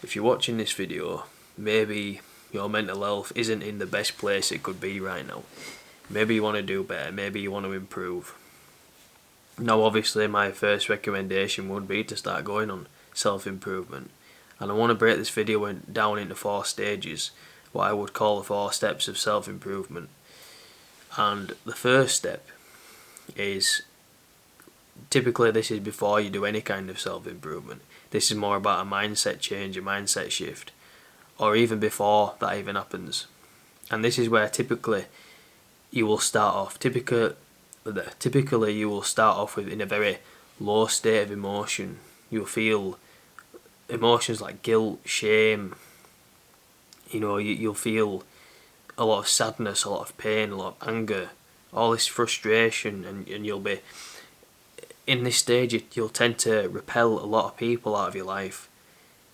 if you're watching this video, maybe your mental health isn't in the best place it could be right now. Maybe you want to do better, maybe you want to improve. Now obviously my first recommendation would be to start going on self-improvement. And I want to break this video down into 4 stages, what I would call the 4 steps of self-improvement. And the first step is, typically this is before you do any kind of self-improvement. This is more about a mindset change, a mindset shift, or even before that even happens. And this is where typically you will start off. Typically you will start off with in a very low state of emotion. You'll feel emotions like guilt, shame. You'll feel a lot of sadness, a lot of pain, a lot of anger, all this frustration, and you'll be in this stage. You'll tend to repel a lot of people out of your life.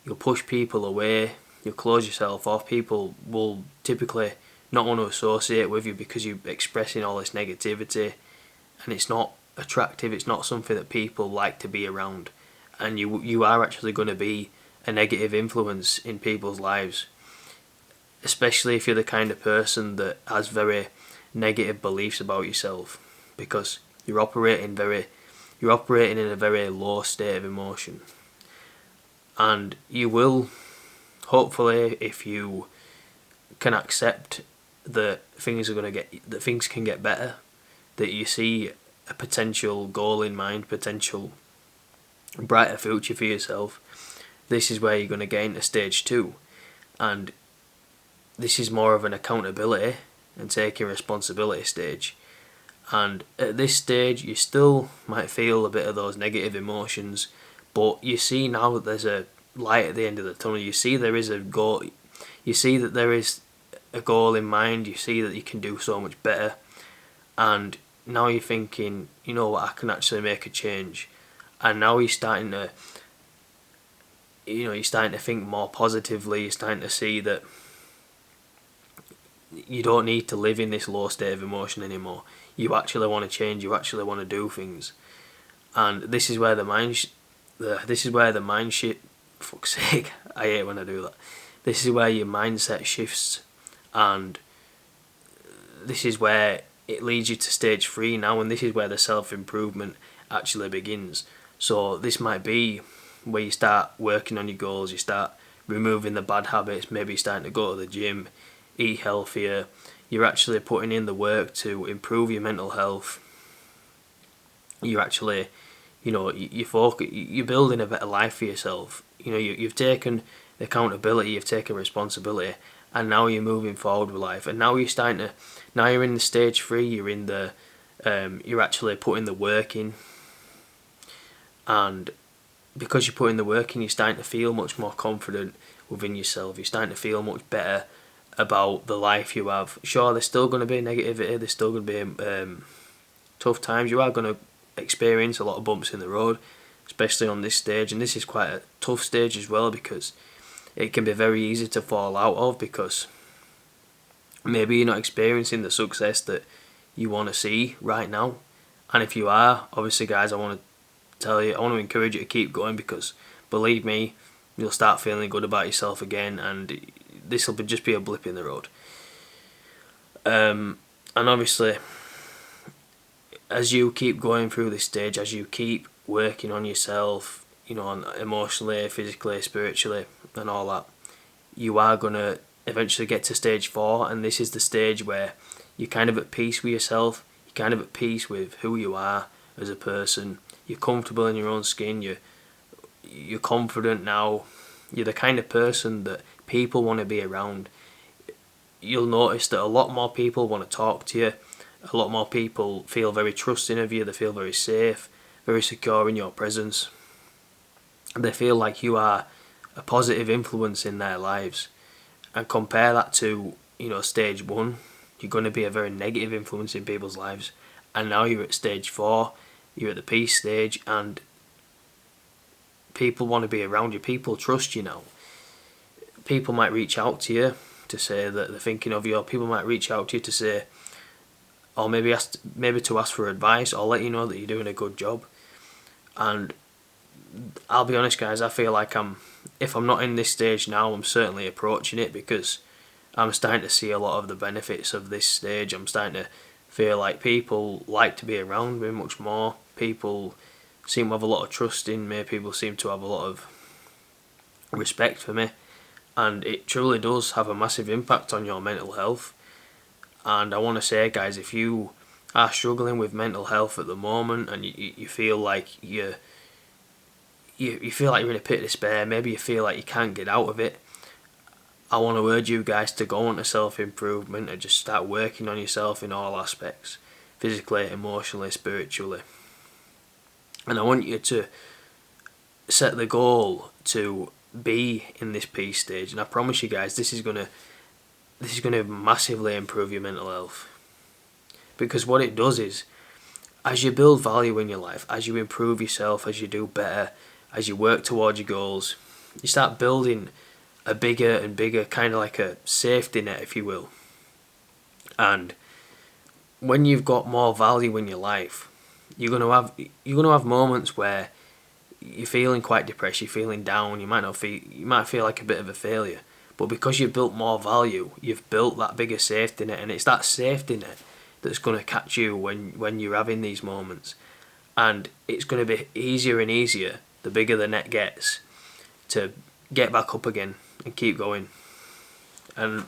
You'll push people away. You'll close yourself off. People will typically not want to associate with you because you're expressing all this negativity, and it's not attractive. It's not something that people like to be around, and you are actually going to be a negative influence in people's lives, especially if you're the kind of person that has very negative beliefs about yourself, because you're operating in a very low state of emotion. And you will, hopefully, if you can accept that things can get better, that you see a potential goal in mind, potential brighter future for yourself, this is where you're going to get into stage 2. And this is more of an accountability and taking responsibility stage. And at this stage you still might feel a bit of those negative emotions, but you see now that there's a light at the end of the tunnel. You see there is a goal. You see that there is a goal in mind. You see that you can do so much better, and now you're thinking, you know what, I can actually make a change. And now you're starting to think more positively. You're starting to see that you don't need to live in this low state of emotion anymore. You actually want to change. You actually want to do things, and this is where the mind shift. Fuck's sake, I hate when I do that. This is where your mindset shifts, and this is where it leads you to stage 3 now, and this is where the self-improvement actually begins. So this might be where you start working on your goals. You start removing the bad habits. Maybe you're starting to go to the gym, eat healthier. You're actually putting in the work to improve your mental health. You're actually, you're building a better life for yourself. You've taken accountability, you've taken responsibility, and now you're moving forward with life. And now you're in the stage 3. You're actually putting the work in, and because you're putting the work in, you're starting to feel much more confident within yourself. You're starting to feel much better about the life you have. Sure, there's still going to be negativity, there's still going to be tough times. You are going to experience a lot of bumps in the road, especially on this stage, and this is quite a tough stage as well, because it can be very easy to fall out of, because maybe you're not experiencing the success that you want to see right now. And if you are, obviously guys, I want to encourage you to keep going, because believe me, you'll start feeling good about yourself again, and this will just be a blip in the road. And obviously, as you keep going through this stage, as you keep working on yourself, emotionally, physically, spiritually, and all that, you are going to eventually get to stage 4, and this is the stage where you're kind of at peace with yourself. You're kind of at peace with who you are as a person. You're comfortable in your own skin. You're confident now. You're the kind of person that people want to be around. You'll notice that a lot more people want to talk to you. A lot more people feel very trusting of you. They feel very safe, very secure in your presence. They feel like you are a positive influence in their lives. And compare that to, stage 1. You're going to be a very negative influence in people's lives. And now you're at stage 4. You're at the peace stage, and people want to be around you. People trust you now. People might reach out to you to say that they're thinking of you, or people might reach out to you to say, or maybe to ask for advice, or let you know that you're doing a good job. And I'll be honest guys, I feel like I'm if I'm not in this stage now, I'm certainly approaching it, because I'm starting to see a lot of the benefits of this stage. I'm starting to feel like people like to be around me much more. People seem to have a lot of trust in me. People seem to have a lot of respect for me. And it truly does have a massive impact on your mental health. And I want to say, guys, if you are struggling with mental health at the moment, and you feel like you feel like you're in a pit of despair, maybe you feel like you can't get out of it, I want to urge you guys to go on to self-improvement and just start working on yourself in all aspects, physically, emotionally, spiritually. And I want you to set the goal to be in this peace stage, and I promise you guys, this is gonna massively improve your mental health. Because what it does is, as you build value in your life, as you improve yourself, as you do better, as you work towards your goals, you start building a bigger and bigger, kind of like a safety net, if you will. And when you've got more value in your life, you're gonna have moments where you're feeling quite depressed, you're feeling down, you might feel like a bit of a failure. But because you've built more value, you've built that bigger safety net, and it's that safety net that's going to catch you when you're having these moments. And it's going to be easier and easier, the bigger the net gets, to get back up again and keep going. And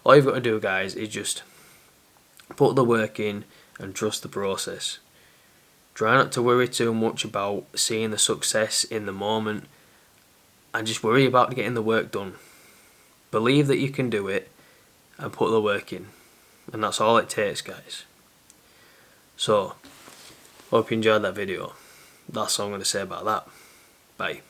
all you've got to do, guys, is just put the work in and trust the process. Try not to worry too much about seeing the success in the moment, and just worry about getting the work done. Believe that you can do it and put the work in. And that's all it takes, guys. So, hope you enjoyed that video. That's all I'm going to say about that. Bye.